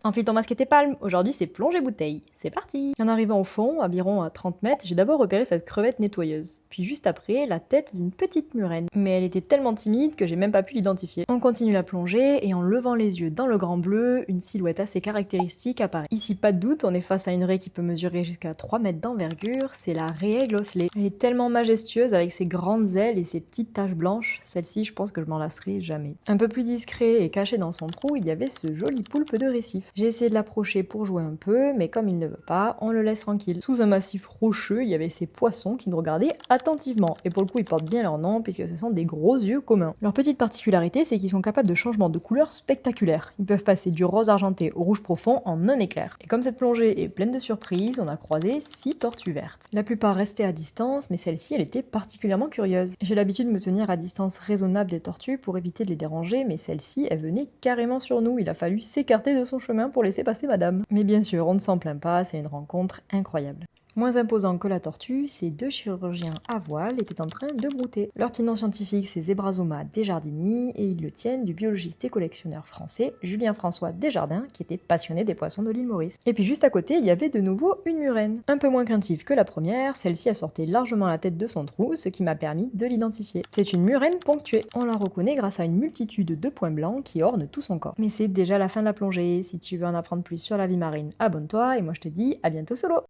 Enfile ton masque et tes palmes, aujourd'hui c'est plongée bouteille. C'est parti. En arrivant au fond, environ à 30 mètres, j'ai d'abord repéré cette crevette nettoyeuse. Puis juste après, la tête d'une petite murène. Mais elle était tellement timide que j'ai même pas pu l'identifier. On continue la plongée et en levant les yeux dans le grand bleu, une silhouette assez caractéristique apparaît. Ici pas de doute, on est face à une raie qui peut mesurer jusqu'à 3 mètres d'envergure, c'est la raie Glossley. Elle est tellement majestueuse avec ses grandes ailes et ses petites taches blanches, celle-ci je pense que je m'en lasserai jamais. Un peu plus discret et caché dans son trou, il y avait ce joli poulpe de récif. J'ai essayé de l'approcher pour jouer un peu, mais comme il ne veut pas, on le laisse tranquille. Sous un massif rocheux, il y avait ces poissons qui nous regardaient attentivement. Et pour le coup, ils portent bien leur nom puisque ce sont des gros yeux communs. Leur petite particularité, c'est qu'ils sont capables de changements de couleurs spectaculaires. Ils peuvent passer du rose argenté au rouge profond en un éclair. Et comme cette plongée est pleine de surprises, on a croisé 6 tortues vertes. La plupart restaient à distance, mais celle-ci, elle était particulièrement curieuse. J'ai l'habitude de me tenir à distance raisonnable des tortues pour éviter de les déranger, mais celle-ci, elle venait carrément sur nous. Il a fallu s'écarter de son chemin pour laisser passer madame. Mais bien sûr, on ne s'en plaint pas, c'est une rencontre incroyable. Moins imposant que la tortue, ces deux chirurgiens à voile étaient en train de brouter. Leur petit nom scientifique, c'est Zebrasoma desjardini, et ils le tiennent du biologiste et collectionneur français Julien-François Desjardins, qui était passionné des poissons de l'île Maurice. Et puis juste à côté, il y avait de nouveau une murène. Un peu moins craintive que la première, celle-ci a sorti largement la tête de son trou, ce qui m'a permis de l'identifier. C'est une murène ponctuée. On la reconnaît grâce à une multitude de points blancs qui ornent tout son corps. Mais c'est déjà la fin de la plongée. Si tu veux en apprendre plus sur la vie marine, abonne-toi, et moi je te dis à bientôt solo.